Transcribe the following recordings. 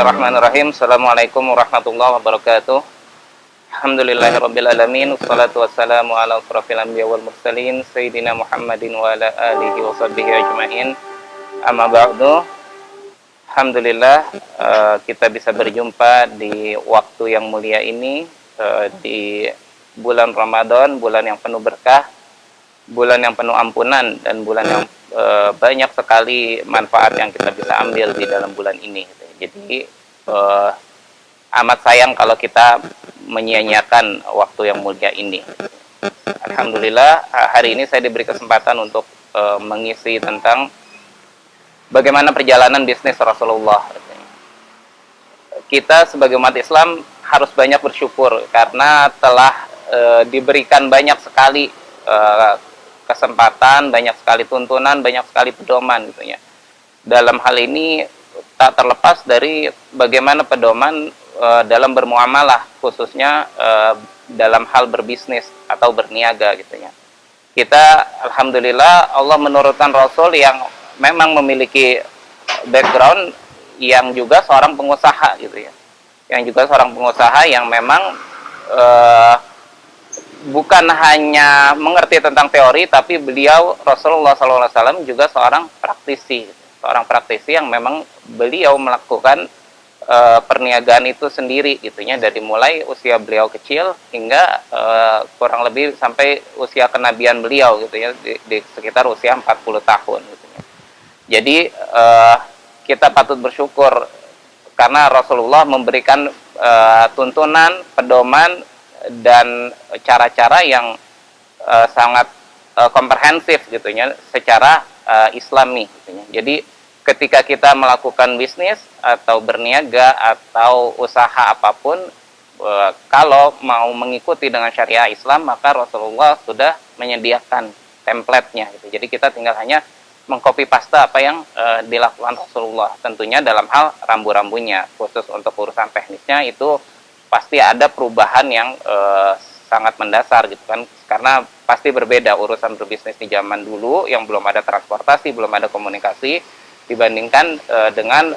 Bismillahirrahmanirrahim. Assalamualaikum warahmatullahi wabarakatuh. Alhamdulillahirabbil alamin. Wassalatu wassalamu ala asrofil anbiya wal mursalin sayyidina Muhammadin wa ala alihi wa sahbihi ajmain. Amma ba'du. Alhamdulillah kita bisa berjumpa di waktu yang mulia ini, di bulan Ramadan, bulan yang penuh berkah, bulan yang penuh ampunan, dan bulan yang banyak sekali manfaat yang kita bisa ambil di dalam bulan ini. Jadi amat sayang kalau kita menyia-nyiakan waktu yang mulia ini. Alhamdulillah hari ini saya diberi kesempatan untuk mengisi tentang bagaimana perjalanan bisnis Rasulullah. Kita sebagai umat Islam harus banyak bersyukur karena telah diberikan banyak sekali kesempatan, banyak sekali tuntunan, banyak sekali pedoman gitu ya. Dalam hal ini tak terlepas dari bagaimana pedoman dalam bermuamalah, khususnya dalam hal berbisnis atau berniaga gitu ya. Kita alhamdulillah Allah menurunkan Rasul yang memang memiliki background yang juga seorang pengusaha gitu ya. Yang juga seorang pengusaha yang memang bukan hanya mengerti tentang teori, tapi beliau Rasulullah SAW juga seorang praktisi, seorang praktisi yang memang beliau melakukan perniagaan itu sendiri, gitunya, dari mulai usia beliau kecil hingga kurang lebih sampai usia kenabian beliau, gitu ya, di sekitar usia 40 tahun, gitu ya. Jadi kita patut bersyukur karena Rasulullah memberikan tuntunan, pedoman, dan cara-cara yang sangat komprehensif gitu ya, secara Islami gitu ya. Jadi ketika kita melakukan bisnis atau berniaga atau usaha apapun, kalau mau mengikuti dengan syariah Islam, maka Rasulullah sudah menyediakan template-nya gitu. Jadi kita tinggal hanya mengcopy paste apa yang dilakukan Rasulullah. Tentunya dalam hal rambu-rambunya, khusus untuk urusan teknisnya itu pasti ada perubahan yang sangat mendasar gitu kan, karena pasti berbeda urusan berbisnis di zaman dulu yang belum ada transportasi, belum ada komunikasi, dibandingkan dengan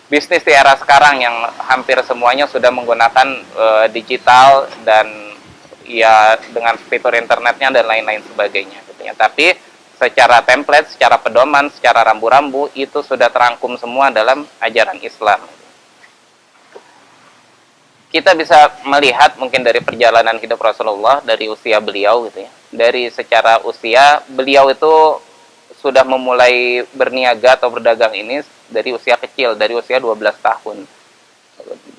bisnis di era sekarang yang hampir semuanya sudah menggunakan digital dan ya dengan fitur internetnya dan lain-lain sebagainya gitu ya. Tapi secara template, secara pedoman, secara rambu-rambu itu sudah terangkum semua dalam ajaran Islam. Kita bisa melihat mungkin dari perjalanan hidup Rasulullah dari usia beliau gitu ya. Dari secara usia beliau itu sudah memulai berniaga atau berdagang ini dari usia kecil, dari usia 12 tahun.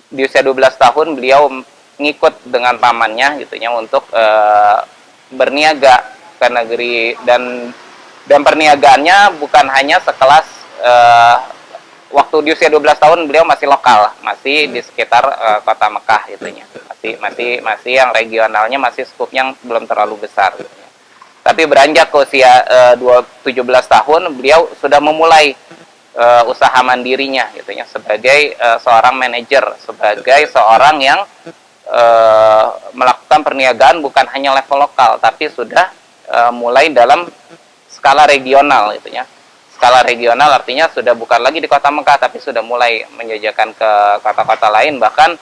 Di usia 12 tahun beliau ngikut dengan pamannya gitu ya untuk berniaga ke negeri, dan perniagaannya bukan hanya sekelas waktu di usia 12 tahun beliau masih lokal, masih di sekitar kota Mekah gitu ya. Masih yang regionalnya, masih skupnya belum terlalu besar gitu ya. Tapi beranjak ke usia 17 tahun beliau sudah memulai usaha mandirinya gitu ya, sebagai seorang manajer, sebagai seorang yang melakukan perniagaan bukan hanya level lokal, tapi sudah mulai dalam skala regional gitu ya. Skala regional artinya sudah bukan lagi di kota Mekah, tapi sudah mulai menjajakan ke kota-kota lain, bahkan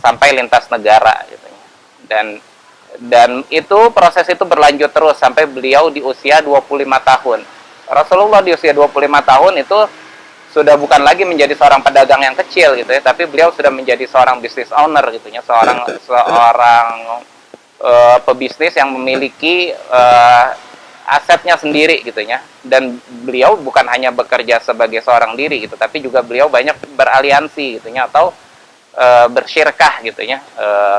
sampai lintas negara gitu. Dan itu proses itu berlanjut terus sampai beliau di usia 25 tahun. Rasulullah di usia 25 tahun itu sudah bukan lagi menjadi seorang pedagang yang kecil gitu ya, tapi beliau sudah menjadi seorang business owner gitu ya, seorang pebisnis yang memiliki asetnya sendiri gitu ya. Dan beliau bukan hanya bekerja sebagai seorang diri gitu, tapi juga beliau banyak beraliansi gitu ya, atau bersyirkah gitu ya,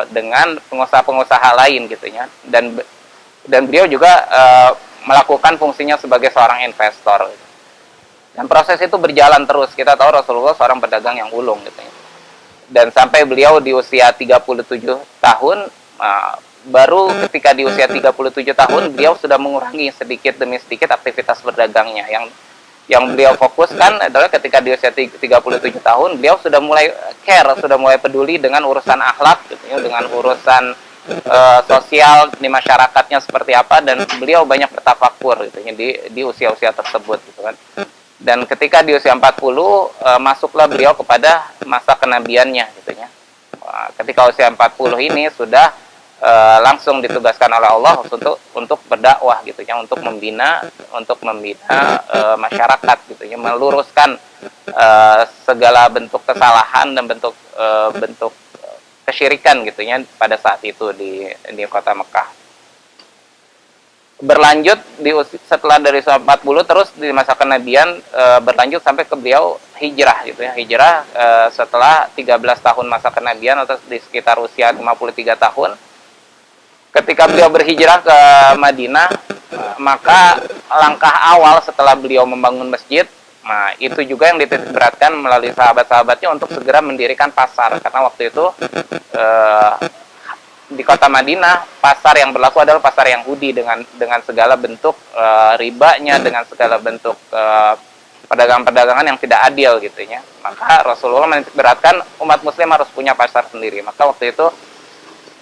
dengan pengusaha-pengusaha lain gitu ya. Dan beliau juga melakukan fungsinya sebagai seorang investor gitu. Dan proses itu berjalan terus. Kita tahu Rasulullah seorang pedagang yang ulung gitu ya. Dan sampai beliau di usia 37 tahun, baru ketika di usia 37 tahun beliau sudah mengurangi sedikit demi sedikit aktivitas berdagangnya. Yang beliau fokuskan adalah ketika di usia 37 tahun beliau sudah mulai care, sudah mulai peduli dengan urusan akhlak gitu ya, dengan urusan sosial di masyarakatnya seperti apa, dan beliau banyak bertafakur gitu ya, di usia-usia tersebut gitu kan. Dan ketika di usia 40 masuklah beliau kepada masa kenabiannya gitu ya. Ketika usia 40 ini sudah langsung ditugaskan oleh Allah untuk berdakwah gitu ya, untuk membina masyarakat gitu ya, meluruskan segala bentuk kesalahan dan bentuk kesyirikan gitu ya pada saat itu di kota Mekah. Berlanjut setelah dari 40 terus di masa kenabian berlanjut sampai ke beliau hijrah gitu ya. Hijrah setelah 13 tahun masa kenabian atau di sekitar usia 53 tahun. Ketika beliau berhijrah ke Madinah, maka langkah awal setelah beliau membangun masjid, nah itu juga yang dititikberatkan melalui sahabat-sahabatnya untuk segera mendirikan pasar, karena waktu itu di kota Madinah pasar yang berlaku adalah pasar Yahudi dengan segala bentuk ribanya, dengan segala bentuk perdagangan-perdagangan yang tidak adil gitu ya. Maka Rasulullah menitikberatkan umat muslim harus punya pasar sendiri. Maka waktu itu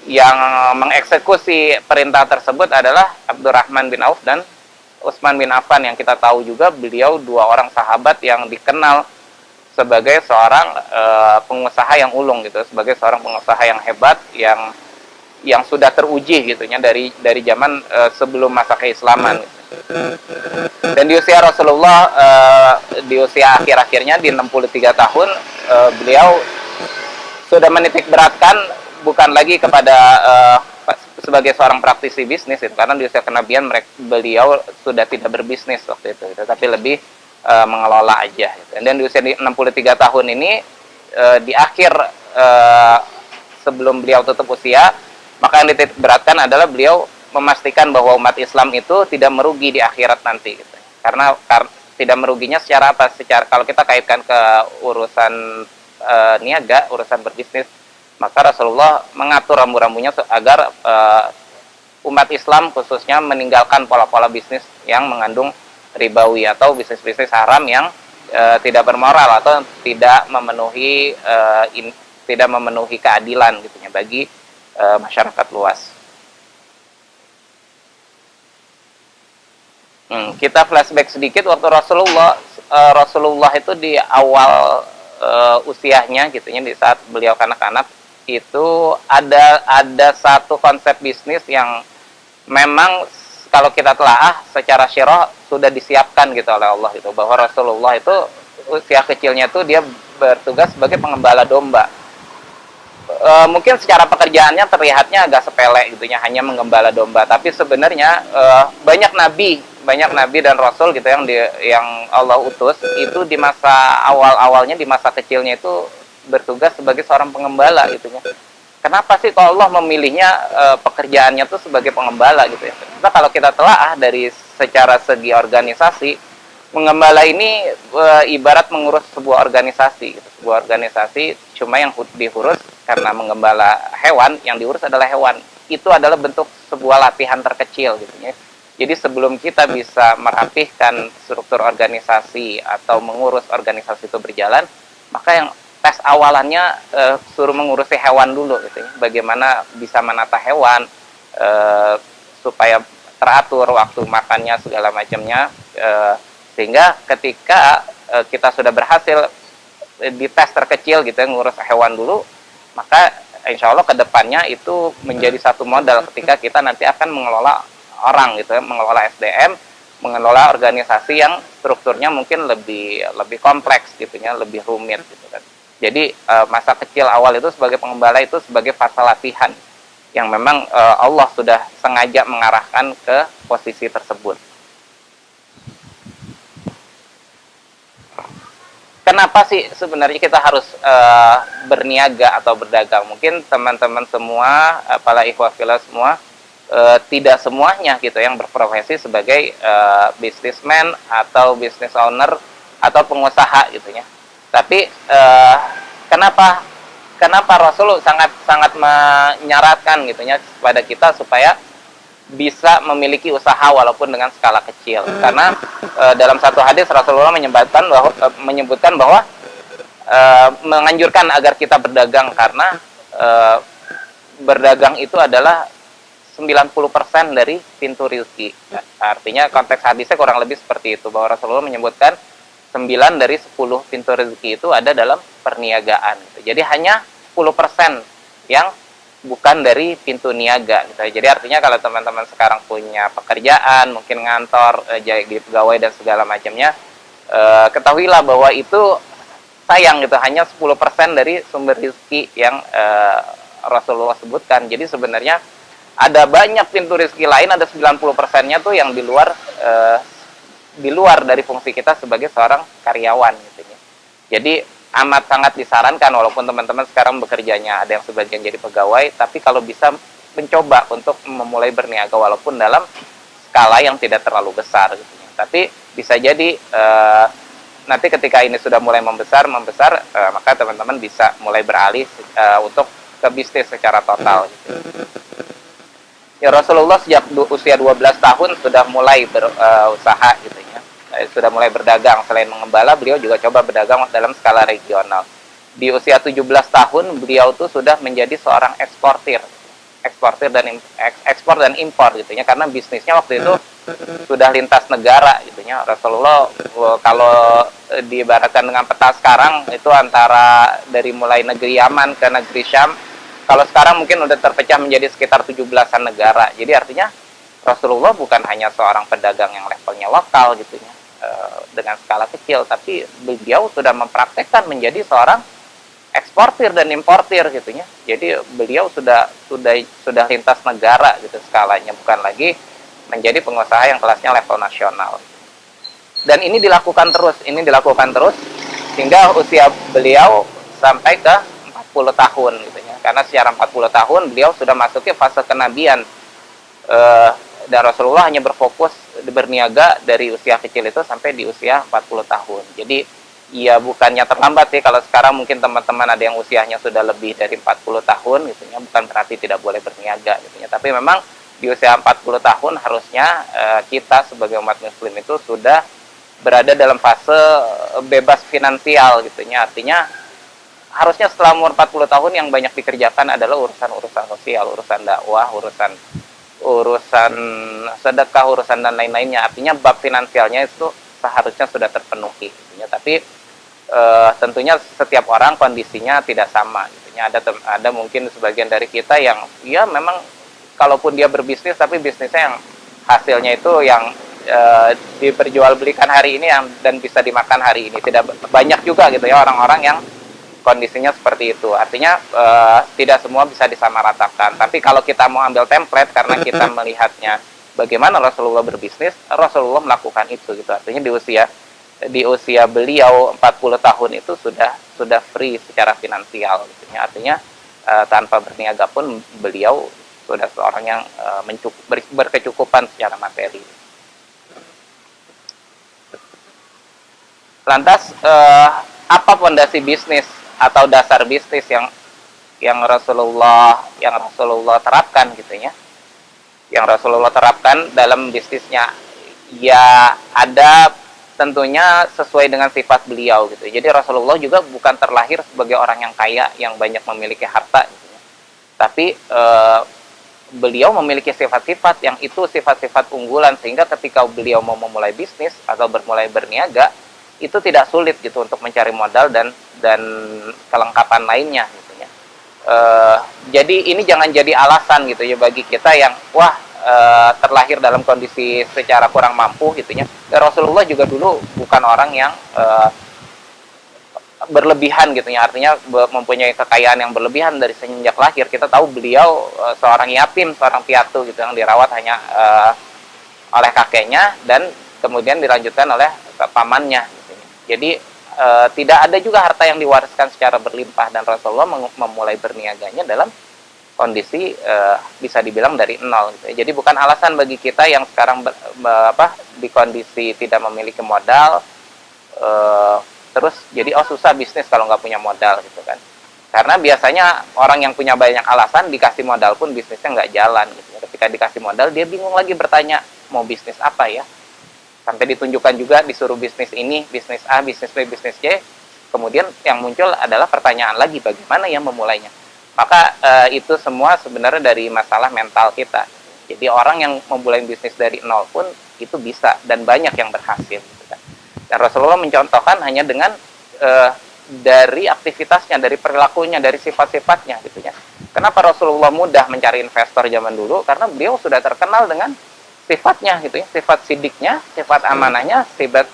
yang mengeksekusi perintah tersebut adalah Abdurrahman bin Auf dan Utsman bin Affan, yang kita tahu juga beliau dua orang sahabat yang dikenal sebagai seorang pengusaha yang ulung gitu, sebagai seorang pengusaha yang hebat, yang sudah teruji gitu ya dari zaman sebelum masa keislaman gitu. Dan di usia Rasulullah di usia akhir-akhirnya di 63 tahun beliau sudah menitik beratkan bukan lagi kepada sebagai seorang praktisi bisnis gitu, karena di usia kenabian beliau sudah tidak berbisnis waktu itu, tetapi lebih mengelola aja gitu. Dan di usia 63 tahun ini di akhir sebelum beliau tutup usia, maka yang dititik beratkan adalah beliau memastikan bahwa umat Islam itu tidak merugi di akhirat nanti gitu. Karena tidak meruginya secara apa? Kalau kita kaitkan ke urusan niaga, urusan berbisnis, maka Rasulullah mengatur rambu-rambunya agar umat Islam khususnya meninggalkan pola-pola bisnis yang mengandung ribawi atau bisnis-bisnis haram yang tidak bermoral atau tidak memenuhi keadilan gitu ya bagi masyarakat luas. Kita flashback sedikit waktu Rasulullah itu di awal usianya gitu ya, di saat beliau kanak-kanak itu ada satu konsep bisnis yang memang kalau kita telaah secara syirah sudah disiapkan gitu oleh Allah gitu, bahwa Rasulullah itu usia kecilnya itu dia bertugas sebagai pengembala domba. Mungkin secara pekerjaannya terlihatnya agak sepele gitu ya, hanya menggembala domba, tapi sebenarnya banyak nabi dan rasul gitu yang Allah utus itu di masa awalnya, di masa kecilnya itu bertugas sebagai seorang pengembala gitu ya. Kenapa sih kalau Allah memilihnya pekerjaannya tuh sebagai pengembala gitu ya? Karena kalau kita telah dari secara segi organisasi, pengembala ini ibarat mengurus sebuah organisasi gitu. Sebuah organisasi cuma yang diurus karena menggembala hewan, yang diurus adalah hewan. Itu adalah bentuk sebuah latihan terkecil gitu ya. Jadi sebelum kita bisa merapihkan struktur organisasi atau mengurus organisasi itu berjalan, maka yang tes awalannya suruh mengurusi hewan dulu gitu ya. Bagaimana bisa menata hewan supaya teratur waktu makannya segala macamnya, sehingga ketika kita sudah berhasil di tes terkecil gitu ya, ngurus hewan dulu, maka insya Allah kedepannya itu menjadi satu modal ketika kita nanti akan mengelola orang gitu ya, mengelola SDM, mengelola organisasi yang strukturnya mungkin lebih kompleks gitu ya, lebih rumit gitu kan. Jadi masa kecil awal itu sebagai pengembala itu sebagai fase latihan yang memang Allah sudah sengaja mengarahkan ke posisi tersebut. Kenapa sih sebenarnya kita harus berniaga atau berdagang? Mungkin teman-teman semua, para ikhwah fillah semua, tidak semuanya gitu yang berprofesi sebagai businessman atau business owner atau pengusaha gitu ya. Tapi kenapa Rasul sangat menyarankan gitu ya kepada kita supaya bisa memiliki usaha walaupun dengan skala kecil? Karena dalam satu hadis Rasulullah menyebutkan bahwa menganjurkan agar kita berdagang, karena berdagang itu adalah 90% dari pintu rezeki. Artinya konteks hadisnya kurang lebih seperti itu, bahwa Rasulullah menyebutkan 9 dari 10 pintu rezeki itu ada dalam perniagaan gitu. Jadi hanya 10% yang bukan dari pintu niaga gitu. Jadi artinya kalau teman-teman sekarang punya pekerjaan, mungkin ngantor, jadi pegawai dan segala macamnya, ketahuilah bahwa itu sayang gitu, hanya 10% dari sumber rezeki yang Rasulullah sebutkan. Jadi sebenarnya ada banyak pintu rezeki lain, ada 90%-nya tuh yang di luar dari fungsi kita sebagai seorang karyawan gitu ya. Jadi amat sangat disarankan, walaupun teman-teman sekarang bekerjanya ada yang sebagian jadi pegawai, tapi kalau bisa mencoba untuk memulai berniaga walaupun dalam skala yang tidak terlalu besar gitu ya. Tapi bisa jadi nanti ketika ini sudah mulai membesar, maka teman-teman bisa mulai beralih untuk ke bisnis secara total gitu. Ya, Rasulullah sejak usia 12 tahun sudah mulai berusaha gitu ya. Sudah mulai berdagang. Selain mengembala, beliau juga coba berdagang dalam skala regional. Di usia 17 tahun beliau tuh sudah menjadi seorang eksportir ekspor dan impor gitu ya, karena bisnisnya waktu itu sudah lintas negara gitu ya. Rasulullah kalau diibaratkan dengan peta sekarang itu antara dari mulai negeri Yaman ke negeri Syam, kalau sekarang mungkin udah terpecah menjadi sekitar 17-an negara. Jadi artinya Rasulullah bukan hanya seorang pedagang yang levelnya lokal gitu ya, dengan skala kecil, tapi beliau sudah mempraktekkan menjadi seorang eksportir dan importir gitu ya. Jadi beliau sudah lintas negara gitu skalanya, bukan lagi menjadi pengusaha yang kelasnya level nasional. Dan ini dilakukan terus hingga usia beliau sampai ke 40 tahun gitu ya. Karena secara 40 tahun beliau sudah masuk ke fase kenabian. Dan Rasulullah hanya berfokus berniaga dari usia kecil itu sampai di usia 40 tahun. Jadi ya bukannya terlambat sih, kalau sekarang mungkin teman-teman ada yang usianya sudah lebih dari 40 tahun gitu ya, bukan berarti tidak boleh berniaga gitu ya. Tapi memang di usia 40 tahun harusnya kita sebagai umat muslim itu sudah berada dalam fase bebas finansial gitu ya. Artinya harusnya setelah umur 40 tahun yang banyak dikerjakan adalah urusan-urusan sosial, urusan dakwah, urusan sedekah, urusan dan lain-lainnya. Artinya bab finansialnya itu seharusnya sudah terpenuhi gitu ya. Tapi tentunya setiap orang kondisinya tidak sama gitu ya. Ada mungkin sebagian dari kita yang ya memang kalaupun dia berbisnis, tapi bisnisnya yang hasilnya itu yang diperjualbelikan hari ini dan bisa dimakan hari ini. Tidak banyak juga gitu ya orang-orang yang kondisinya seperti itu. Artinya tidak semua bisa disamaratakan. Tapi kalau kita mau ambil template karena kita melihatnya bagaimana Rasulullah berbisnis, Rasulullah melakukan itu gitu. Artinya di usia beliau 40 tahun itu sudah free secara finansial gitu. Artinya tanpa berniaga pun beliau sudah seorang yang berkecukupan secara materi. Lantas apa fondasi bisnis atau dasar bisnis yang Rasulullah terapkan gitu ya? Yang Rasulullah terapkan dalam bisnisnya, ya ada tentunya sesuai dengan sifat beliau gitu. Jadi Rasulullah juga bukan terlahir sebagai orang yang kaya yang banyak memiliki harta gitu ya. Tapi beliau memiliki sifat-sifat yang itu sifat-sifat unggulan, sehingga ketika beliau mau memulai bisnis atau mulai berniaga itu tidak sulit gitu untuk mencari modal dan kelengkapan lainnya gitu ya. Jadi ini jangan jadi alasan gitu ya bagi kita yang terlahir dalam kondisi secara kurang mampu gitu ya. Rasulullah juga dulu bukan orang yang berlebihan gitu ya, artinya mempunyai kekayaan yang berlebihan. Dari sejak lahir kita tahu beliau seorang yatim, seorang piatu gitu yang dirawat hanya oleh kakeknya dan kemudian dilanjutkan oleh pamannya gitu ya. Jadi tidak ada juga harta yang diwariskan secara berlimpah, dan Rasulullah memulai berniaganya dalam kondisi bisa dibilang dari nol gitu ya. Jadi bukan alasan bagi kita yang sekarang di kondisi tidak memiliki modal terus jadi susah bisnis kalau nggak punya modal gitu kan. Karena biasanya orang yang punya banyak alasan dikasih modal pun bisnisnya nggak jalan gitu ya. Ketika dikasih modal dia bingung lagi bertanya mau bisnis apa ya. Sampai ditunjukkan juga disuruh bisnis ini, bisnis A, bisnis B, bisnis C. Kemudian yang muncul adalah pertanyaan lagi, bagaimana yang memulainya. Maka itu semua sebenarnya dari masalah mental kita. Jadi orang yang memulai bisnis dari nol pun itu bisa, dan banyak yang berhasil gitu kan. Dan Rasulullah mencontohkan hanya dengan dari aktivitasnya, dari perilakunya, dari sifat-sifatnya gitu ya. Kenapa Rasulullah mudah mencari investor zaman dulu? Karena beliau sudah terkenal dengan sifatnya gitu ya, sifat sidiknya, sifat amanahnya, sifat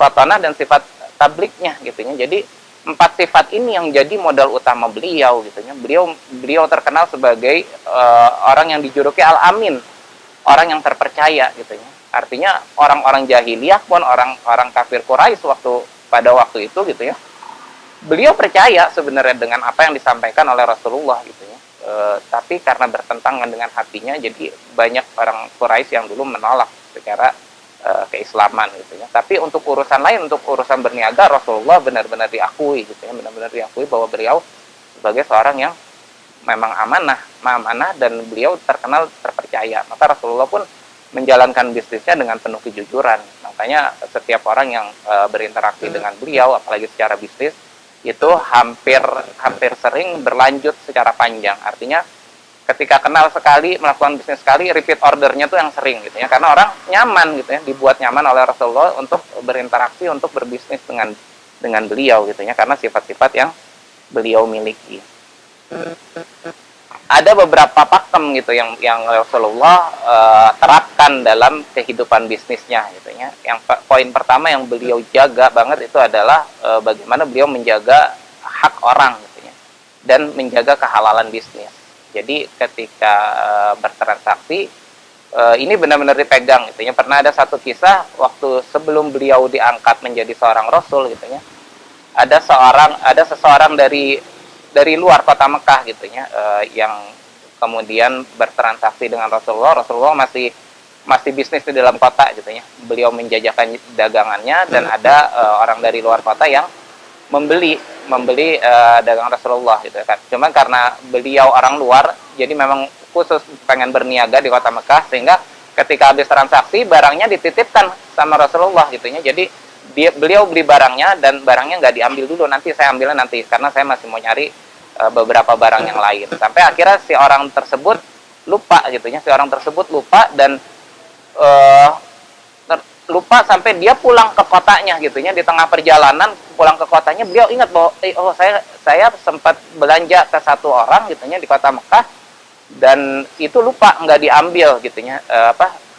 watonah dan sifat tabliknya gitu ya. Jadi empat sifat ini yang jadi modal utama beliau gitu ya. Beliau terkenal sebagai orang yang dijuluki Al-Amin, orang yang terpercaya gitu ya. Artinya orang-orang jahiliyah pun orang-orang kafir Quraisy pada waktu itu gitu ya, beliau percaya sebenarnya dengan apa yang disampaikan oleh Rasulullah gitu ya. Tapi karena bertentangan dengan hatinya, jadi banyak orang Quraisy yang dulu menolak secara keislaman gitu ya. Tapi untuk urusan lain, untuk urusan berniaga, Rasulullah benar-benar diakui gitu ya, benar-benar diakui bahwa beliau sebagai seorang yang memang amanah dan beliau terkenal terpercaya. Maka Rasulullah pun menjalankan bisnisnya dengan penuh kejujuran. Makanya setiap orang yang berinteraksi dengan beliau, apalagi secara bisnis, itu hampir sering berlanjut secara panjang. Artinya ketika kenal sekali, melakukan bisnis sekali, repeat ordernya tuh yang sering gitu ya. Karena orang nyaman gitu ya, dibuat nyaman oleh Rasulullah untuk berinteraksi, untuk berbisnis dengan beliau gitu ya, karena sifat-sifat yang beliau miliki. Ada beberapa pakem gitu yang Rasulullah terapkan dalam kehidupan bisnisnya gitu ya. Yang poin pertama yang beliau jaga banget itu adalah bagaimana beliau menjaga hak orang gitu ya, dan menjaga kehalalan bisnis. Jadi ketika bertransaksi, ini benar-benar dipegang gitu ya. Pernah ada satu kisah waktu sebelum beliau diangkat menjadi seorang rasul gitu ya. Ada seseorang dari luar kota Mekah gitu ya, yang kemudian bertransaksi dengan Rasulullah. Rasulullah masih bisnis di dalam kota gitu ya. Beliau menjajakan dagangannya dan ada orang dari luar kota yang membeli dagangan Rasulullah gitu kan. Cuma karena beliau orang luar, jadi memang khusus pengen berniaga di kota Mekah, sehingga ketika habis transaksi barangnya dititipkan sama Rasulullah gitu ya. Jadi beliau beli barangnya dan barangnya nggak diambil dulu, nanti saya ambilnya nanti karena saya masih mau nyari beberapa barang yang lain. Sampai akhirnya si orang tersebut lupa gitu ya, dan lupa sampai dia pulang ke kotanya gitu ya. Di tengah perjalanan pulang ke kotanya, beliau ingat bahwa saya sempat belanja ke satu orang gitu ya di kota Mekah, dan itu lupa nggak diambil gitu ya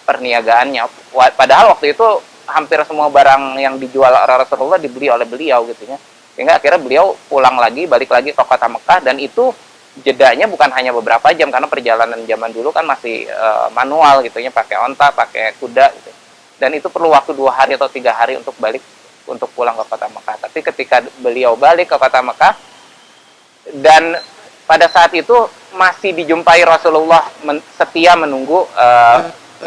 perniagaannya. Padahal waktu itu hampir semua barang yang dijual Rasulullah dibeli oleh beliau gitu ya. Sehingga akhirnya beliau balik lagi ke kota Mekah, dan itu jedanya bukan hanya beberapa jam, karena perjalanan zaman dulu kan masih manual gitu ya, pakai onta, pakai kuda gitu. Dan itu perlu waktu 2 hari atau 3 hari untuk pulang ke kota Mekah. Tapi ketika beliau balik ke kota Mekah, dan pada saat itu masih dijumpai Rasulullah setia menunggu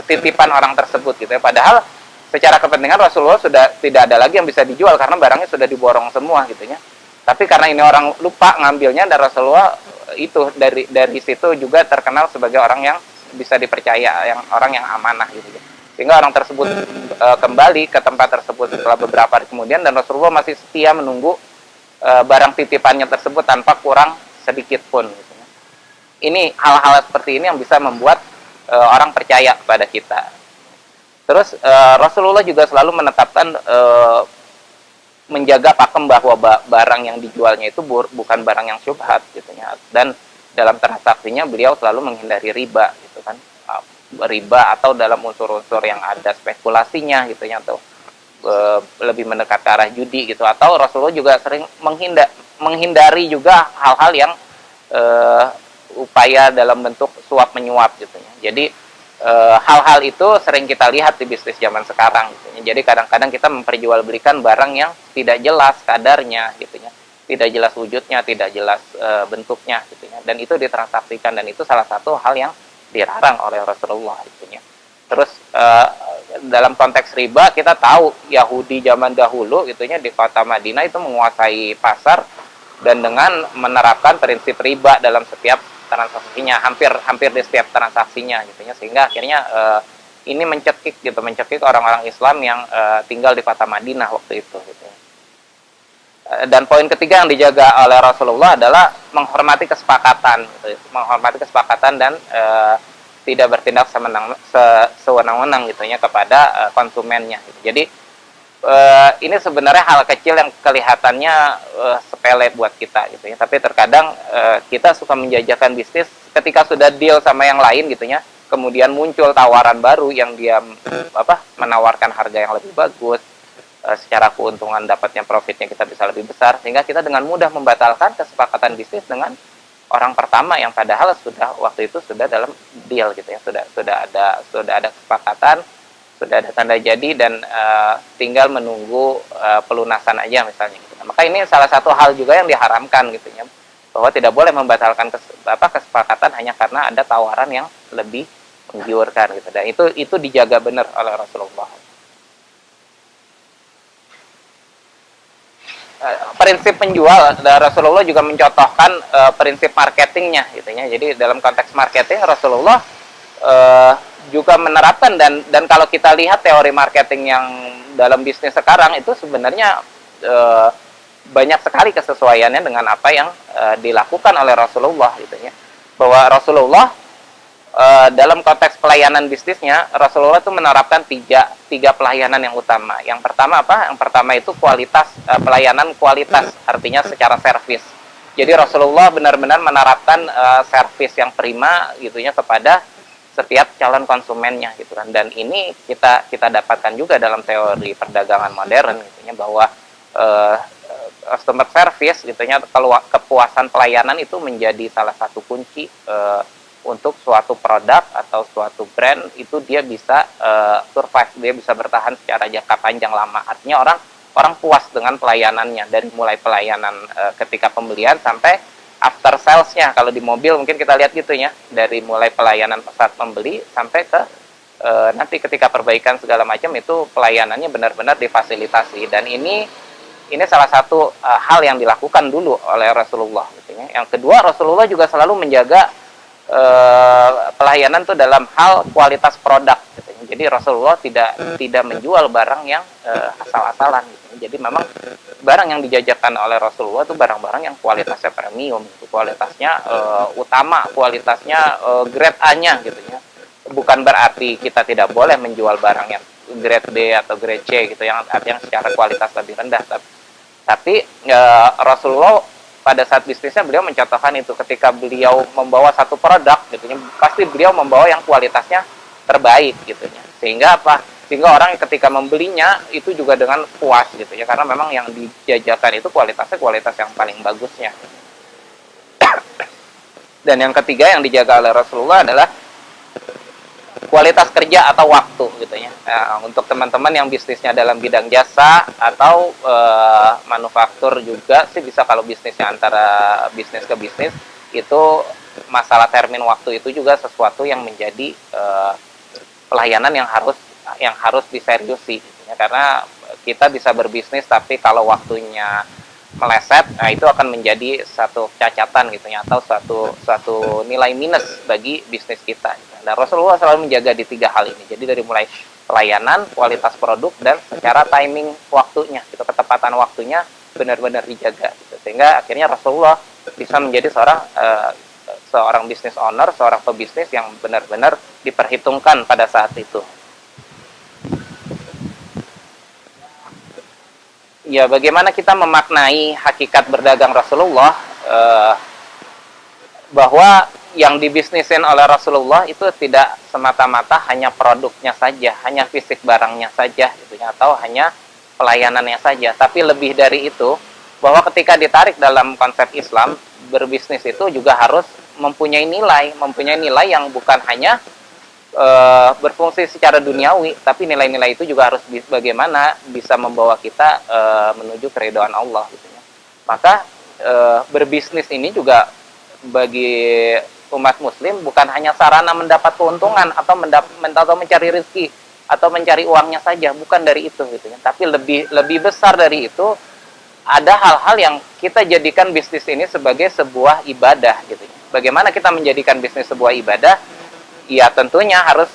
titipan orang tersebut gitu ya. Padahal secara kepentingan Rasulullah sudah tidak ada lagi yang bisa dijual karena barangnya sudah diborong semua gitu ya. Tapi karena ini orang lupa ngambilnya, dan Rasulullah itu dari situ juga terkenal sebagai orang yang bisa dipercaya, orang yang amanah gitu ya. Sehingga orang tersebut kembali ke tempat tersebut setelah beberapa hari kemudian, dan Rasulullah masih setia menunggu barang titipannya tersebut tanpa kurang sedikit pun gitu ya. Ini hal-hal seperti ini yang bisa membuat orang percaya kepada kita. Terus Rasulullah juga selalu menetapkan menjaga pakem bahwa barang yang dijualnya itu bukan barang yang syubhat gitu ya. Dan dalam transaksinya beliau selalu menghindari riba gitu kan. Riba atau dalam unsur-unsur yang ada spekulasinya gitu ya, atau lebih mendekat ke arah judi gitu. Atau Rasulullah juga sering menghindari juga hal-hal yang upaya dalam bentuk suap menyuap gitu ya. Jadi hal-hal itu sering kita lihat di bisnis zaman sekarang gitu ya. Jadi kadang-kadang kita memperjualbelikan barang yang tidak jelas kadarnya gitu ya, tidak jelas wujudnya, tidak jelas bentuknya gitu ya, dan itu ditransaksikan, dan itu salah satu hal yang dilarang oleh Rasulullah gitu ya. Terus dalam konteks riba, kita tahu Yahudi zaman dahulu gitu ya, di kota Madinah itu menguasai pasar dan dengan menerapkan prinsip riba dalam setiap transaksinya, hampir di setiap transaksinya gitu ya, sehingga akhirnya ini mencekik orang-orang Islam yang tinggal di kota Madinah waktu itu gitu ya. Dan poin ketiga yang dijaga oleh Rasulullah adalah menghormati kesepakatan gitu, dan tidak bertindak sewenang-wenang gitu ya kepada konsumennya gitu. Jadi ini sebenarnya hal kecil yang kelihatannya sepele buat kita gitu ya, tapi terkadang kita suka menjajakan bisnis ketika sudah deal sama yang lain gitu ya, kemudian muncul tawaran baru yang dia menawarkan harga yang lebih bagus, secara keuntungan dapatnya profitnya kita bisa lebih besar, sehingga kita dengan mudah membatalkan kesepakatan bisnis dengan orang pertama yang padahal sudah waktu itu sudah dalam deal gitu ya, sudah ada kesepakatan, sudah ada tanda jadi, dan tinggal menunggu pelunasan aja misalnya gitu. Maka ini salah satu hal juga yang diharamkan gitu ya, bahwa tidak boleh membatalkan kesepakatan hanya karena ada tawaran yang lebih menggiurkan gitu. Dan itu dijaga benar oleh Rasulullah. Prinsip penjual, Rasulullah juga mencontohkan prinsip marketingnya gitu ya. Jadi dalam konteks marketing Rasulullah juga menerapkan, dan kalau kita lihat teori marketing yang dalam bisnis sekarang itu sebenarnya banyak sekali kesesuaiannya dengan apa yang dilakukan oleh Rasulullah gitu ya. Bahwa Rasulullah dalam konteks pelayanan bisnisnya, Rasulullah itu menerapkan tiga pelayanan yang utama. Yang pertama apa? Yang pertama itu kualitas, pelayanan kualitas, artinya secara servis. Jadi Rasulullah benar-benar menerapkan servis yang prima gitu ya kepada setiap calon konsumennya gitu kan. Dan ini kita dapatkan juga dalam teori perdagangan modern gitu ya, bahwa customer service gitu ya, kalau kepuasan pelayanan itu menjadi salah satu kunci untuk suatu produk atau suatu brand itu dia bisa survive, dia bisa bertahan secara jangka panjang lama. Artinya orang puas dengan pelayanannya, dari mulai pelayanan ketika pembelian sampai after sales-nya. Kalau di mobil mungkin kita lihat gitu ya, dari mulai pelayanan saat membeli sampai ke nanti ketika perbaikan segala macam, itu pelayanannya benar-benar difasilitasi. Dan ini salah satu hal yang dilakukan dulu oleh Rasulullah gitu ya. Yang kedua, Rasulullah juga selalu menjaga pelayanan tuh dalam hal kualitas produk gitu. Jadi Rasulullah tidak menjual barang yang asal-asalan gitu. Jadi memang barang yang dijajakan oleh Rasulullah itu barang-barang yang kualitasnya premium, itu kualitasnya utama, kualitasnya grade A-nya gitu ya. Bukan berarti kita tidak boleh menjual barang yang grade B atau grade C gitu, yang secara kualitas lebih rendah, tapi Rasulullah pada saat bisnisnya beliau mencontohkan itu. Ketika beliau membawa satu produk gitu ya, pasti beliau membawa yang kualitasnya terbaik gitu ya. Sehingga orang ketika membelinya itu juga dengan puas gitu ya, karena memang yang dijajakan itu kualitasnya kualitas yang paling bagusnya. Dan yang ketiga yang dijaga oleh Rasulullah adalah kualitas kerja atau waktu gitu ya. Untuk teman-teman yang bisnisnya dalam bidang jasa atau manufaktur juga sih bisa, kalau bisnisnya antara bisnis ke bisnis, itu masalah termin waktu itu juga sesuatu yang menjadi pelayanan yang harus diseriusi gitu ya. Karena kita bisa berbisnis tapi kalau waktunya meleset, nah itu akan menjadi satu cacatan gitu ya, atau suatu nilai minus bagi bisnis kita gitu. Dan Rasulullah selalu menjaga di tiga hal ini. Jadi dari mulai pelayanan, kualitas produk, dan secara timing waktunya gitu, ketepatan waktunya benar-benar dijaga gitu. Sehingga akhirnya Rasulullah bisa menjadi seorang business owner, seorang pebisnis yang benar-benar diperhitungkan pada saat itu. Ya, bagaimana kita memaknai hakikat berdagang Rasulullah, bahwa yang dibisnisin oleh Rasulullah itu tidak semata-mata hanya produknya saja, hanya fisik barangnya saja gitu ya, atau hanya pelayanannya saja, tapi lebih dari itu, bahwa ketika ditarik dalam konsep Islam, berbisnis itu juga harus mempunyai nilai yang bukan hanya berfungsi secara duniawi, tapi nilai-nilai itu juga harus bagaimana bisa membawa kita menuju keridhaan Allah gitu ya. Maka berbisnis ini juga bagi umat muslim bukan hanya sarana mendapat keuntungan atau mencari rezeki atau mencari uangnya saja, bukan dari itu gitu ya. Tapi lebih besar dari itu, ada hal-hal yang kita jadikan bisnis ini sebagai sebuah ibadah gitu ya. Bagaimana kita menjadikan bisnis sebuah ibadah? Ya tentunya harus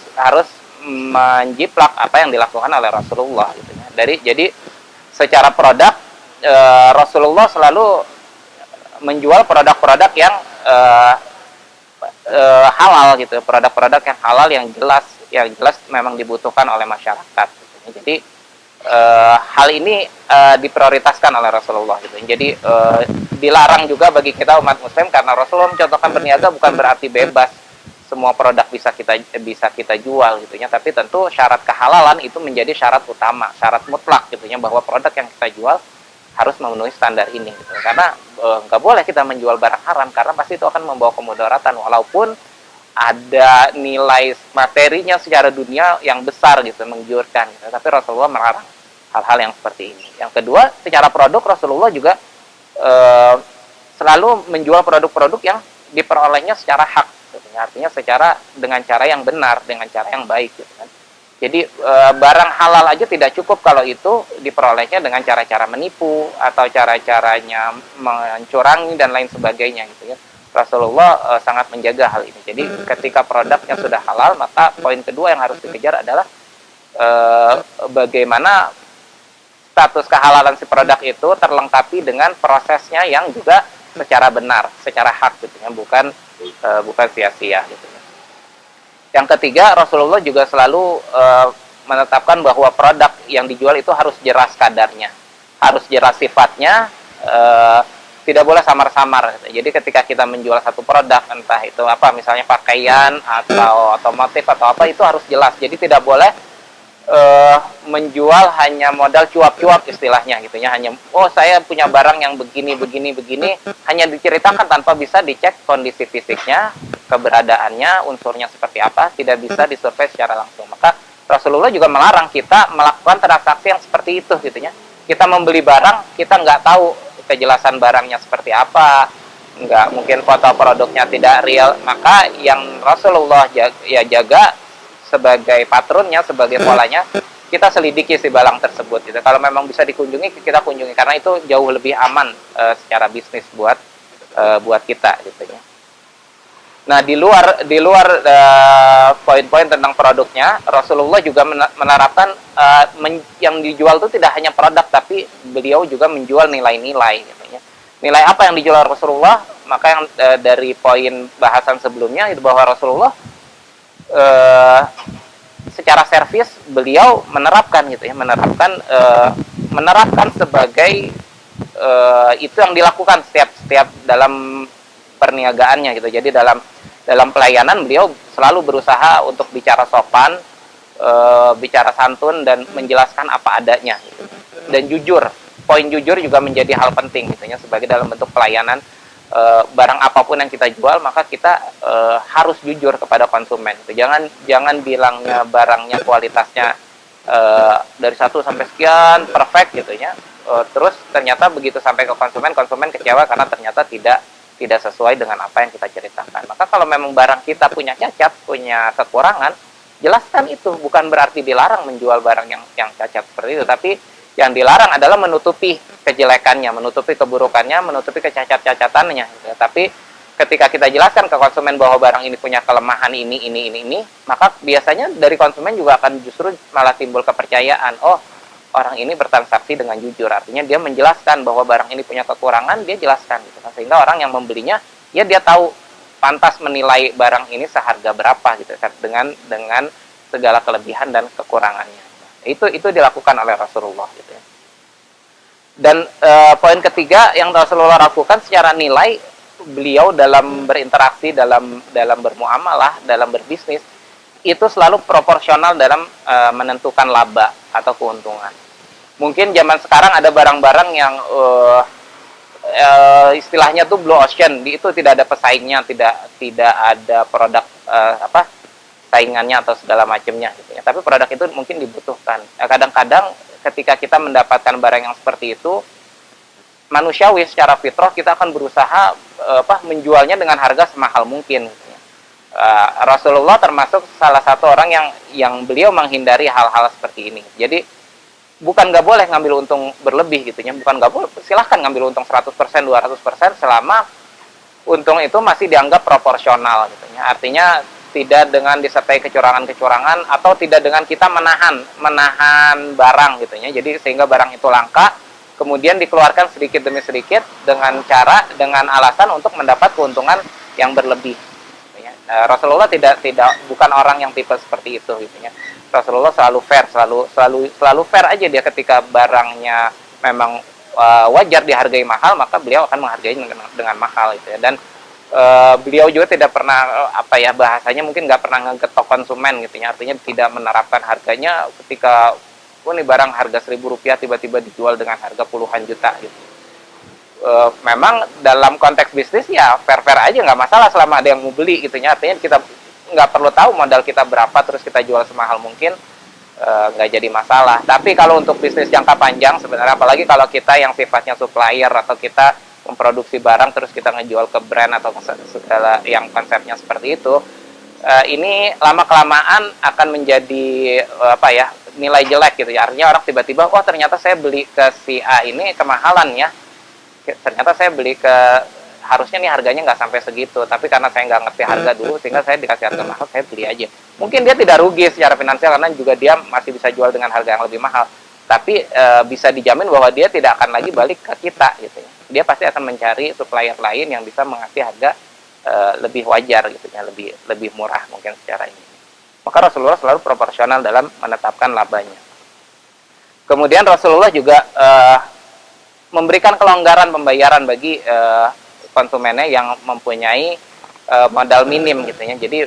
menjiplak apa yang dilakukan oleh Rasulullah gitu ya. Jadi secara produk, Rasulullah selalu menjual produk-produk yang halal gitu, produk-produk yang halal yang jelas memang dibutuhkan oleh masyarakat gitu. Jadi hal ini diprioritaskan oleh Rasulullah gitu. Jadi dilarang juga bagi kita umat muslim, karena Rasulullah mencontohkan berniaga bukan berarti bebas semua produk bisa kita jual gitu ya, tapi tentu syarat kehalalan itu menjadi syarat utama, syarat mutlak gitu ya, bahwa produk yang kita jual harus memenuhi standar ini gitu. Karena nggak boleh kita menjual barang haram, karena pasti itu akan membawa kemudaratan walaupun ada nilai materinya secara dunia yang besar gitu, menggiurkan gitu. Tapi Rasulullah melarang hal-hal yang seperti ini. Yang kedua, secara produk Rasulullah juga selalu menjual produk-produk yang diperolehnya secara hak gitu. Artinya dengan cara yang benar, dengan cara yang baik gitu kan. Jadi barang halal aja tidak cukup kalau itu diperolehnya dengan cara-cara menipu atau cara-caranya mencurangi dan lain sebagainya gitu ya. Rasulullah sangat menjaga hal ini. Jadi ketika produknya sudah halal, maka poin kedua yang harus dikejar adalah bagaimana status kehalalan si produk itu terlengkapi dengan prosesnya yang juga secara benar, secara hak gitu ya, bukan sia-sia gitu ya. Yang ketiga, Rasulullah juga selalu menetapkan bahwa produk yang dijual itu harus jelas kadarnya, harus jelas sifatnya, tidak boleh samar-samar. Jadi ketika kita menjual satu produk, entah itu apa, misalnya pakaian atau otomotif atau apa, itu harus jelas. Jadi tidak boleh menjual hanya modal cuap-cuap istilahnya gitu ya, hanya saya punya barang yang begini, hanya diceritakan tanpa bisa dicek kondisi fisiknya, keberadaannya, unsurnya seperti apa, tidak bisa disurvei secara langsung. Maka Rasulullah juga melarang kita melakukan transaksi yang seperti itu gitu ya. Kita membeli barang, kita nggak tahu kejelasan barangnya seperti apa, nggak mungkin foto produknya tidak real, maka yang Rasulullah jaga sebagai patronnya, sebagai polanya, kita selidiki si barang tersebut gitu. Kalau memang bisa dikunjungi, kita kunjungi, karena itu jauh lebih aman secara bisnis buat kita gitu ya. Nah, di luar poin-poin tentang produknya, Rasulullah juga menerapkan yang dijual itu tidak hanya produk, tapi beliau juga menjual nilai-nilai gitu ya. Nilai apa yang dijual Rasulullah? Maka yang dari poin bahasan sebelumnya itu bahwa Rasulullah secara servis beliau menerapkan gitu ya, menerapkan sebagai itu yang dilakukan setiap dalam perniagaannya gitu. Jadi dalam pelayanan beliau selalu berusaha untuk bicara sopan, bicara santun, dan menjelaskan apa adanya gitu. Dan jujur, poin jujur juga menjadi hal penting gitu ya, sebagai dalam bentuk pelayanan. Barang apapun yang kita jual, maka kita harus jujur kepada konsumen. Jangan bilangnya barangnya kualitasnya dari 1 sampai sekian perfect gitu ya. Terus ternyata begitu sampai ke konsumen kecewa karena ternyata tidak sesuai dengan apa yang kita ceritakan. Maka kalau memang barang kita punya cacat, punya kekurangan, jelaskan itu. Bukan berarti dilarang menjual barang yang cacat seperti itu, tapi yang dilarang adalah menutupi kejelekannya, menutupi keburukannya, menutupi kecacat-cacatannya gitu. Tapi ketika kita jelaskan ke konsumen bahwa barang ini punya kelemahan ini, maka biasanya dari konsumen juga akan justru malah timbul kepercayaan. Oh, orang ini bertransaksi dengan jujur, artinya dia menjelaskan bahwa barang ini punya kekurangan, dia jelaskan gitu. Sehingga orang yang membelinya, ya dia tahu pantas menilai barang ini seharga berapa gitu, dengan segala kelebihan dan kekurangannya. Itu dilakukan oleh Rasulullah gitu ya. Dan poin ketiga yang Rasulullah lakukan secara nilai, beliau dalam berinteraksi, dalam bermuamalah, dalam berbisnis, itu selalu proporsional dalam menentukan laba atau keuntungan. Mungkin zaman sekarang ada barang-barang yang istilahnya tuh blue ocean, itu tidak ada pesaingnya, tidak ada produk saingannya atau segala macamnya gitu ya. Tapi produk itu mungkin dibutuhkan. Kadang-kadang ketika kita mendapatkan barang yang seperti itu, manusiawi secara fitrah kita akan berusaha menjualnya dengan harga semahal mungkin gitu ya. Rasulullah termasuk salah satu orang yang beliau menghindari hal-hal seperti ini. Jadi bukan nggak boleh ngambil untung berlebih gitu ya, bukan nggak boleh, silahkan ngambil untung 100%, 200% selama untung itu masih dianggap proporsional gitu ya. Artinya tidak dengan disertai kecurangan-kecurangan, atau tidak dengan kita menahan barang gitu ya. Jadi sehingga barang itu langka, kemudian dikeluarkan sedikit demi sedikit dengan alasan untuk mendapat keuntungan yang berlebih gitu ya. Rasulullah bukan orang yang tipe seperti itu gitu ya. Rasulullah selalu fair, selalu fair aja dia ketika barangnya memang wajar dihargai mahal, maka beliau akan menghargai dengan mahal gitu ya. Dan beliau juga tidak pernah bahasanya mungkin nggak pernah ngegetok konsumen gitu ya. Artinya tidak menerapkan harganya ketika ini barang harga Rp1.000 tiba-tiba dijual dengan harga puluhan juta gitu. Memang dalam konteks bisnis ya fair-fair aja, nggak masalah selama ada yang mau beli gitu ya. Artinya kita nggak perlu tahu modal kita berapa terus kita jual semahal mungkin, nggak jadi masalah. Tapi kalau untuk bisnis jangka panjang sebenarnya, apalagi kalau kita yang sifatnya supplier atau kita memproduksi barang terus kita ngejual ke brand atau segala yang konsepnya seperti itu, ini lama-kelamaan akan menjadi nilai jelek gitu ya. Artinya orang tiba-tiba, oh ternyata saya beli ke si A ini kemahalan ya, ternyata saya beli ke harusnya nih harganya nggak sampai segitu, tapi karena saya nggak ngerti harga dulu sehingga saya dikasih harga mahal, saya beli aja. Mungkin dia tidak rugi secara finansial karena juga dia masih bisa jual dengan harga yang lebih mahal, tapi bisa dijamin bahwa dia tidak akan lagi balik ke kita gitu ya. Dia pasti akan mencari supplier lain yang bisa mengasih harga lebih wajar gitu ya, lebih murah mungkin secara ini. Maka Rasulullah selalu proporsional dalam menetapkan labanya. Kemudian Rasulullah juga memberikan kelonggaran pembayaran bagi konsumennya yang mempunyai modal minim gitu ya. Jadi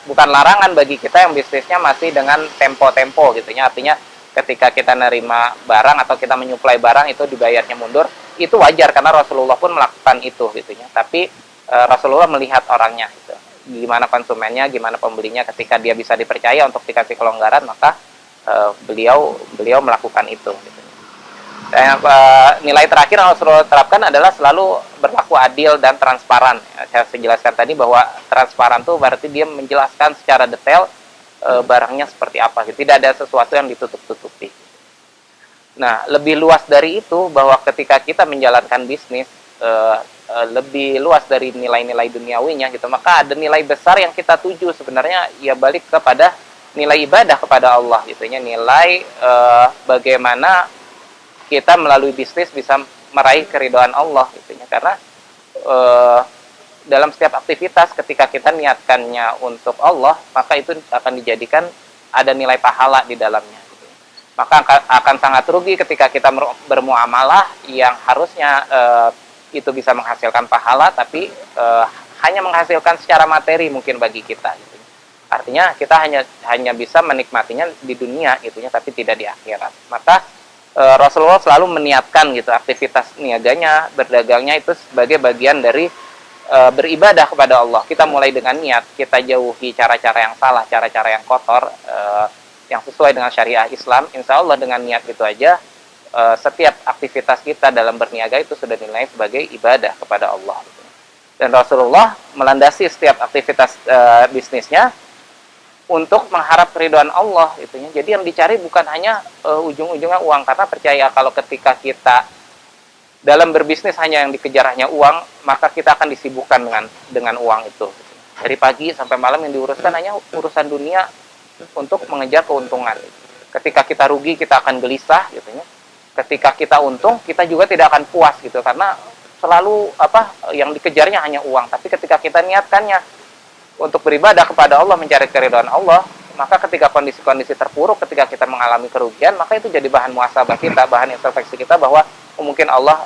bukan larangan bagi kita yang bisnisnya masih dengan tempo-tempo gitu ya. Artinya ketika kita nerima barang atau kita menyuplai barang itu dibayarnya mundur, itu wajar karena Rasulullah pun melakukan itu gitu ya. Tapi Rasulullah melihat orangnya gitu. Gimana konsumennya, gimana pembelinya, ketika dia bisa dipercaya untuk dikasih kelonggaran, maka beliau melakukan itu gitu. Dan nilai terakhir yang Rasulullah terapkan adalah selalu berlaku adil dan transparan. Saya jelaskan tadi bahwa transparan itu berarti dia menjelaskan secara detail barangnya seperti apa. Tidak ada sesuatu yang ditutup-tutupi. Nah, lebih luas dari itu bahwa ketika kita menjalankan bisnis lebih luas dari nilai-nilai duniawinya gitu, maka ada nilai besar yang kita tuju sebenarnya ya balik kepada nilai ibadah kepada Allah gitu ya. Nilai bagaimana kita melalui bisnis bisa meraih keridhaan Allah gitu ya. Karena dalam setiap aktivitas ketika kita niatkannya untuk Allah, maka itu akan dijadikan ada nilai pahala di dalamnya gitu. Maka akan sangat rugi ketika kita bermuamalah yang harusnya itu bisa menghasilkan pahala, tapi hanya menghasilkan secara materi mungkin bagi kita gitu. Artinya kita hanya bisa menikmatinya di dunia gitu ya, tapi tidak di akhirat. Maka Rasulullah selalu meniatkan gitu aktivitas niaganya, berdagangnya itu sebagai bagian dari beribadah kepada Allah. Kita mulai dengan niat, kita jauhi cara-cara yang salah, cara-cara yang kotor, yang sesuai dengan syariah Islam. Insya Allah dengan niat itu aja, setiap aktivitas kita dalam berniaga itu sudah dinilai sebagai ibadah kepada Allah. Dan Rasulullah melandasi setiap aktivitas bisnisnya untuk mengharap keridhaan Allah gitu ya. Jadi yang dicari bukan hanya ujung-ujungnya uang, karena percaya kalau ketika kita dalam berbisnis hanya yang dikejar hanya uang, maka kita akan disibukkan dengan uang itu. Dari pagi sampai malam yang diuruskan hanya urusan dunia untuk mengejar keuntungan. Ketika kita rugi kita akan gelisah gitu ya. Ketika kita untung kita juga tidak akan puas gitu, karena selalu yang dikejarnya hanya uang. Tapi ketika kita niatkannya untuk beribadah kepada Allah, mencari keridhaan Allah, maka ketika kondisi-kondisi terpuruk, ketika kita mengalami kerugian, maka itu jadi bahan muhasabah kita, bahan introspeksi kita bahwa mungkin Allah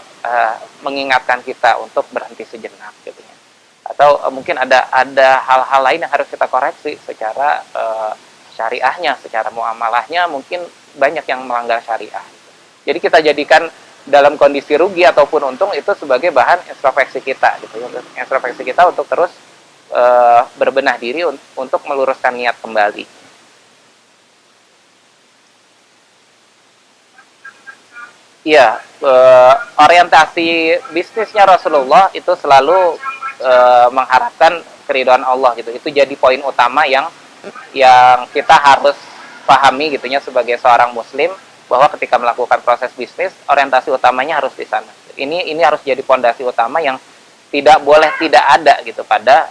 mengingatkan kita untuk berhenti sejenak gitu ya. Atau mungkin ada hal-hal lain yang harus kita koreksi secara syariahnya, secara muamalahnya mungkin banyak yang melanggar syariah. Jadi kita jadikan dalam kondisi rugi ataupun untung itu sebagai bahan introspeksi kita gitu ya. Introspeksi kita untuk terus berbenah diri untuk meluruskan niat kembali. Iya, orientasi bisnisnya Rasulullah itu selalu mengharapkan keridhaan Allah gitu. Itu jadi poin utama yang kita harus pahami gitu ya sebagai seorang muslim, bahwa ketika melakukan proses bisnis orientasi utamanya harus di sana. Ini harus jadi pondasi utama yang tidak boleh tidak ada gitu pada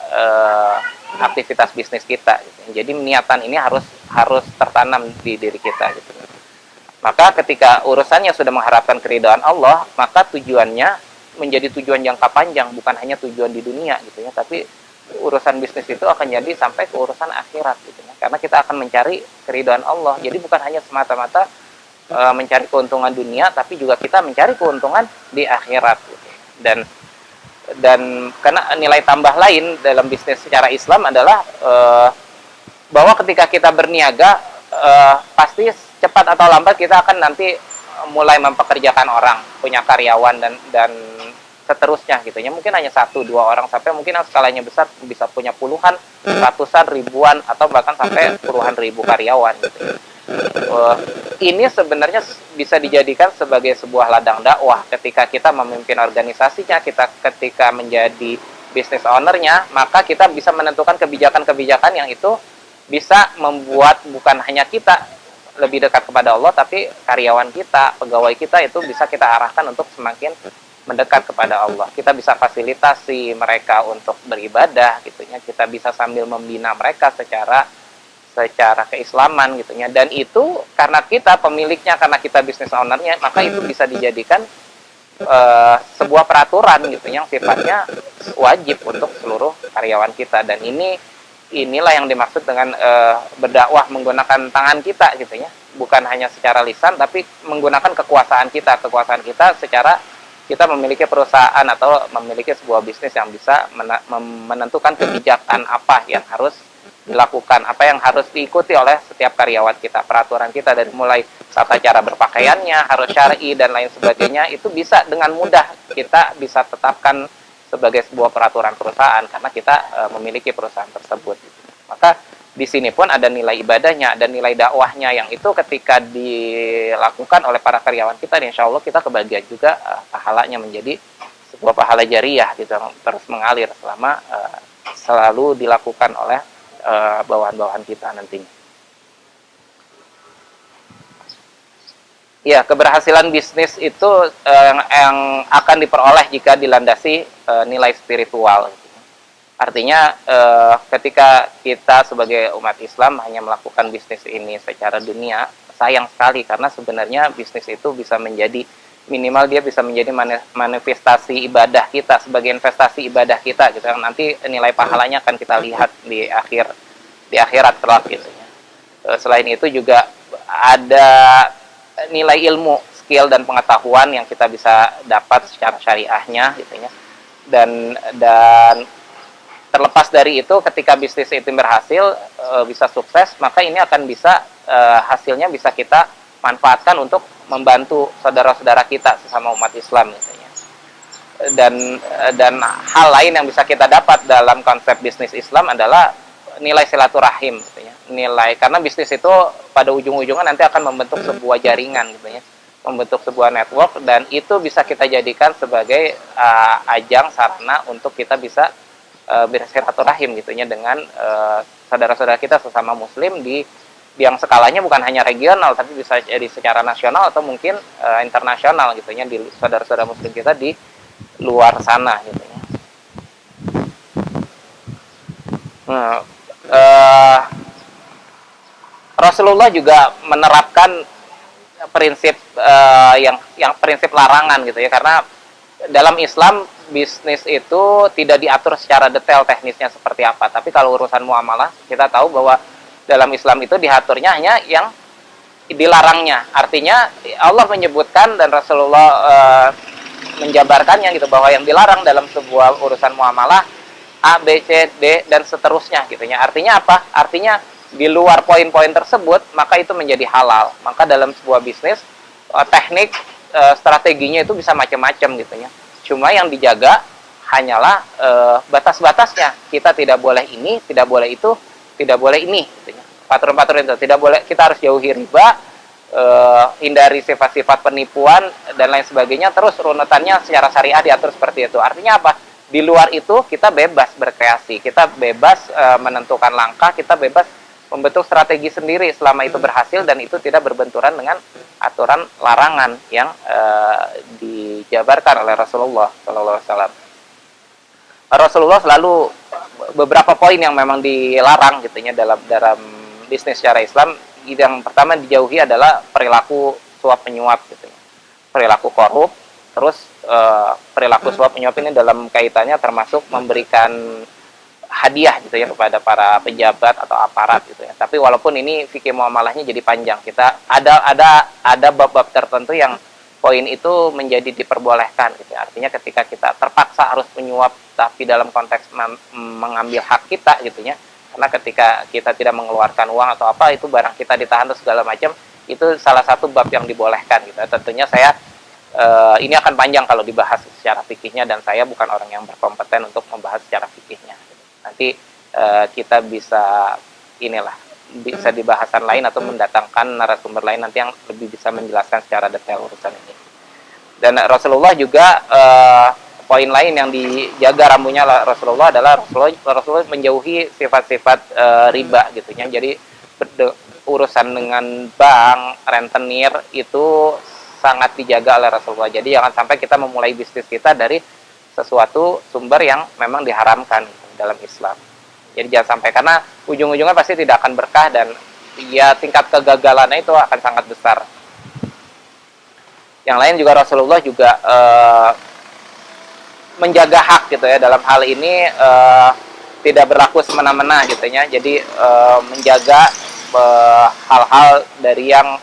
aktivitas bisnis kita gitu. Jadi niatan ini harus tertanam di diri kita gitu. Maka ketika urusannya sudah mengharapkan keridhaan Allah, maka tujuannya menjadi tujuan jangka panjang, bukan hanya tujuan di dunia gitu ya, tapi urusan bisnis itu akan jadi sampai ke urusan akhirat gitu ya. Karena kita akan mencari keridhaan Allah. Jadi bukan hanya semata-mata mencari keuntungan dunia, tapi juga kita mencari keuntungan di akhirat gitu. Dan karena nilai tambah lain dalam bisnis secara Islam adalah bahwa ketika kita berniaga pasti cepat atau lambat kita akan nanti mulai mempekerjakan orang, punya karyawan dan seterusnya gitu ya. Mungkin hanya 1-2 orang, sampai mungkin yang skalanya besar bisa punya puluhan, ratusan, ribuan, atau bahkan sampai puluhan ribu karyawan gitu ya. Ini sebenarnya bisa dijadikan sebagai sebuah ladang dakwah ketika kita memimpin organisasinya, kita ketika menjadi business ownernya, maka kita bisa menentukan kebijakan-kebijakan yang itu bisa membuat bukan hanya kita lebih dekat kepada Allah, tapi karyawan kita, pegawai kita itu bisa kita arahkan untuk semakin mendekat kepada Allah. Kita bisa fasilitasi mereka untuk beribadah gitu ya. Kita bisa sambil membina mereka secara keislaman gitu ya. Dan itu karena kita pemiliknya, karena kita business ownernya, maka itu bisa dijadikan sebuah peraturan gitu yang sifatnya wajib untuk seluruh karyawan kita. Dan inilah yang dimaksud dengan berdakwah menggunakan tangan kita gitu ya. Bukan hanya secara lisan, tapi menggunakan kekuasaan kita secara kita memiliki perusahaan atau memiliki sebuah bisnis yang bisa menentukan kebijakan apa yang harus dilakukan, apa yang harus diikuti oleh setiap karyawan kita, peraturan kita dari mulai tata cara berpakaiannya, harus syar'i dan lain sebagainya, itu bisa dengan mudah kita bisa tetapkan sebagai sebuah peraturan perusahaan karena kita memiliki perusahaan tersebut. Maka di sini pun ada nilai ibadahnya, ada nilai dakwahnya yang itu ketika dilakukan oleh para karyawan kita, insya Allah kita kebagian juga pahalanya menjadi sebuah pahala jariah gitu, terus mengalir selama selalu dilakukan oleh bawahan-bawahan kita nantinya. Ya, keberhasilan bisnis itu yang akan diperoleh jika dilandasi nilai spiritual. Artinya ketika kita sebagai umat Islam hanya melakukan bisnis ini secara dunia, sayang sekali karena sebenarnya bisnis itu bisa menjadi minimal dia bisa menjadi manifestasi ibadah kita, sebagai investasi ibadah kita gitu. Nanti nilai pahalanya akan kita lihat di akhirat kelak gitu ya. Selain itu juga ada nilai ilmu, skill dan pengetahuan yang kita bisa dapat secara syariahnya gitu ya. Dan terlepas dari itu, ketika bisnis itu berhasil, bisa sukses, maka ini akan bisa hasilnya bisa kita manfaatkan untuk membantu saudara-saudara kita sesama umat Islam misalnya. Dan hal lain yang bisa kita dapat dalam konsep bisnis Islam adalah nilai silaturahim gitu ya. Karena bisnis itu pada ujung-ujungnya nanti akan membentuk sebuah jaringan gitu ya, membentuk sebuah network, dan itu bisa kita jadikan sebagai ajang sarana untuk kita bisa bersilaturahim gitu ya dengan saudara-saudara kita sesama muslim di yang skalanya bukan hanya regional tapi bisa jadi secara nasional atau mungkin internasional gitu ya, di saudara-saudara muslim kita di luar sana gitu ya. Rasulullah juga menerapkan prinsip yang prinsip larangan gitu ya, karena dalam Islam bisnis itu tidak diatur secara detail teknisnya seperti apa, tapi kalau urusan muamalah kita tahu bahwa dalam Islam itu diaturnya hanya yang dilarangnya. Artinya Allah menyebutkan dan Rasulullah menjabarkannya gitu, bahwa yang dilarang dalam sebuah urusan muamalah A, B, C, D dan seterusnya gitu ya. Artinya apa? Artinya di luar poin-poin tersebut maka itu menjadi halal. Maka dalam sebuah bisnis teknik strateginya itu bisa macam-macam gitu ya. Cuma yang dijaga hanyalah batas-batasnya. Kita tidak boleh ini, tidak boleh itu, tidak boleh ini gitu ya. Patron-patron itu tidak boleh, kita harus jauhi riba, hindari sifat-sifat penipuan dan lain sebagainya. Terus runutannya secara syariah diatur seperti itu. Artinya apa? Di luar itu kita bebas berkreasi, kita bebas menentukan langkah, kita bebas membentuk strategi sendiri selama itu berhasil dan itu tidak berbenturan dengan aturan larangan yang dijabarkan oleh Rasulullah SAW. Rasulullah selalu beberapa poin yang memang dilarang gitu ya dalam bisnis secara Islam. Yang pertama dijauhi adalah perilaku suap menyuap gitu ya. Perilaku korup, terus perilaku suap menyuap ini dalam kaitannya termasuk memberikan hadiah gitu ya kepada para pejabat atau aparat gitu ya. Tapi walaupun ini fikih muamalahnya jadi panjang, kita ada bab-bab tertentu yang poin itu menjadi diperbolehkan gitu ya. Artinya ketika kita terpaksa harus menyuap tapi dalam konteks mengambil hak kita gitu ya. Karena ketika kita tidak mengeluarkan uang atau apa, itu barang kita ditahan atau segala macam, itu salah satu bab yang dibolehkan gitu. Tentunya saya ini akan panjang kalau dibahas secara fikihnya, dan saya bukan orang yang berkompeten untuk membahas secara fikihnya. Nanti kita bisa bisa di bahasan lain atau mendatangkan narasumber lain nanti yang lebih bisa menjelaskan secara detail urusan ini. Dan Rasulullah juga poin lain yang dijaga rambutnya Rasulullah adalah Rasulullah menjauhi sifat-sifat riba gitu ya. Jadi urusan dengan bank, rentenir itu sangat dijaga oleh Rasulullah. Jadi jangan sampai kita memulai bisnis kita dari sesuatu sumber yang memang diharamkan dalam Islam. Jadi jangan sampai, karena ujung-ujungnya pasti tidak akan berkah dan ya tingkat kegagalannya itu akan sangat besar. Yang lain juga Rasulullah juga menjaga hak gitu ya, dalam hal ini tidak berlaku semena-mena gitu ya. Jadi menjaga hal-hal dari yang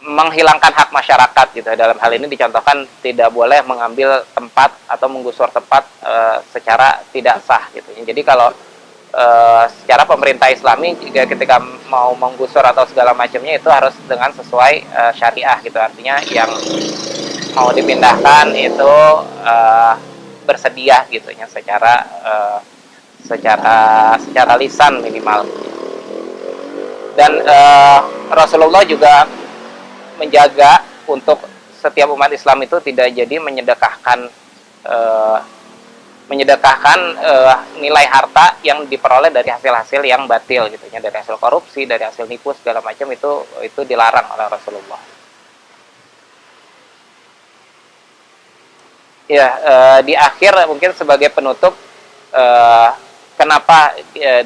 menghilangkan hak masyarakat gitu. Dalam hal ini dicontohkan tidak boleh mengambil tempat atau menggusur tempat secara tidak sah gitu. Jadi kalau secara pemerintah Islami juga ketika mau menggusur atau segala macamnya itu harus dengan sesuai syariah gitu. Artinya yang mau dipindahkan itu bersedia gitu ya, secara lisan minimal. Dan Rasulullah juga menjaga untuk setiap umat Islam itu tidak jadi menyedekahkan nilai harta yang diperoleh dari hasil-hasil yang batil gitu ya, dari hasil korupsi, dari hasil nipu segala macam, itu dilarang oleh Rasulullah. Ya, di akhir mungkin sebagai penutup, kenapa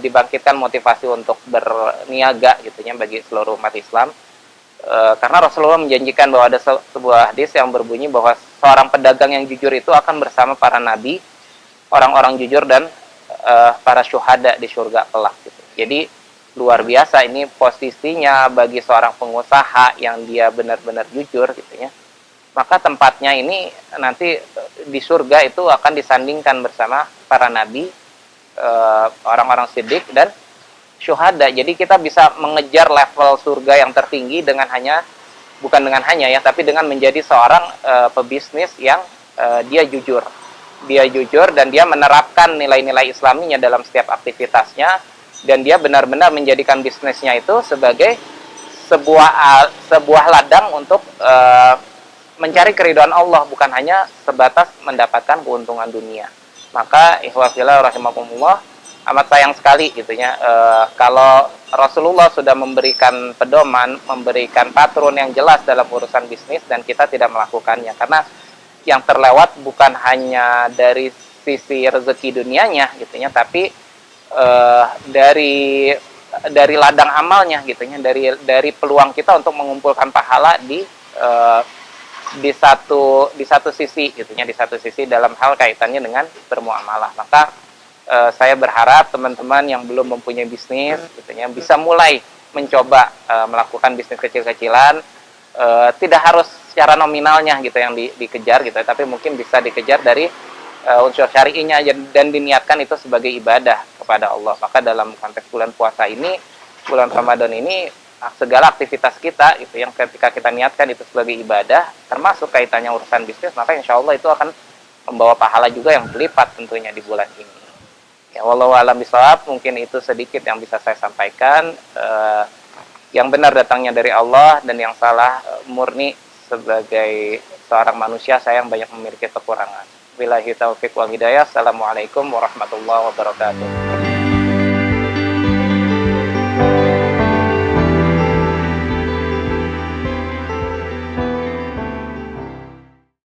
dibangkitkan motivasi untuk berniaga gitu ya bagi seluruh umat Islam. Karena Rasulullah menjanjikan bahwa ada sebuah hadis yang berbunyi bahwa seorang pedagang yang jujur itu akan bersama para nabi, orang-orang jujur, dan para syuhada di surga kelak gitu. Jadi luar biasa ini posisinya bagi seorang pengusaha yang dia benar-benar jujur gitu ya. Maka tempatnya ini nanti di surga itu akan disandingkan bersama para nabi, orang-orang siddiq, dan syuhada. Jadi kita bisa mengejar level surga yang tertinggi bukan dengan hanya ya, tapi dengan menjadi seorang pebisnis yang dia jujur. Dia jujur dan dia menerapkan nilai-nilai Islaminya dalam setiap aktivitasnya, dan dia benar-benar menjadikan bisnisnya itu sebagai sebuah ladang untuk mencari keridhaan Allah, bukan hanya sebatas mendapatkan keuntungan dunia. Maka ikhwah fillah rahimakumullah, amat sayang sekali gitu ya, kalau Rasulullah sudah memberikan pedoman, memberikan patron yang jelas dalam urusan bisnis dan kita tidak melakukannya. Karena yang terlewat bukan hanya dari sisi rezeki dunianya gitu ya, tapi dari ladang amalnya gitu ya, dari peluang kita untuk mengumpulkan pahala di satu sisi gitu ya, di satu sisi dalam hal kaitannya dengan bermuamalah. Maka saya berharap teman-teman yang belum mempunyai bisnis gitu ya, bisa mulai mencoba melakukan bisnis kecil-kecilan, tidak harus secara nominalnya gitu yang dikejar gitu, tapi mungkin bisa dikejar dari unsur syar'inya dan diniatkan itu sebagai ibadah kepada Allah. Maka dalam konteks bulan puasa ini, bulan Ramadan ini, segala aktivitas kita itu yang ketika kita niatkan itu sebagai ibadah, termasuk kaitannya urusan bisnis, maka insya Allah itu akan membawa pahala juga yang berlipat tentunya di bulan ini. Ya, wallahu a'lam bishawab, mungkin itu sedikit yang bisa saya sampaikan. Yang benar datangnya dari Allah, dan yang salah murni sebagai seorang manusia saya yang banyak memiliki kekurangan. Billahi taufiq wal hidayah. Assalamualaikum warahmatullahi wabarakatuh.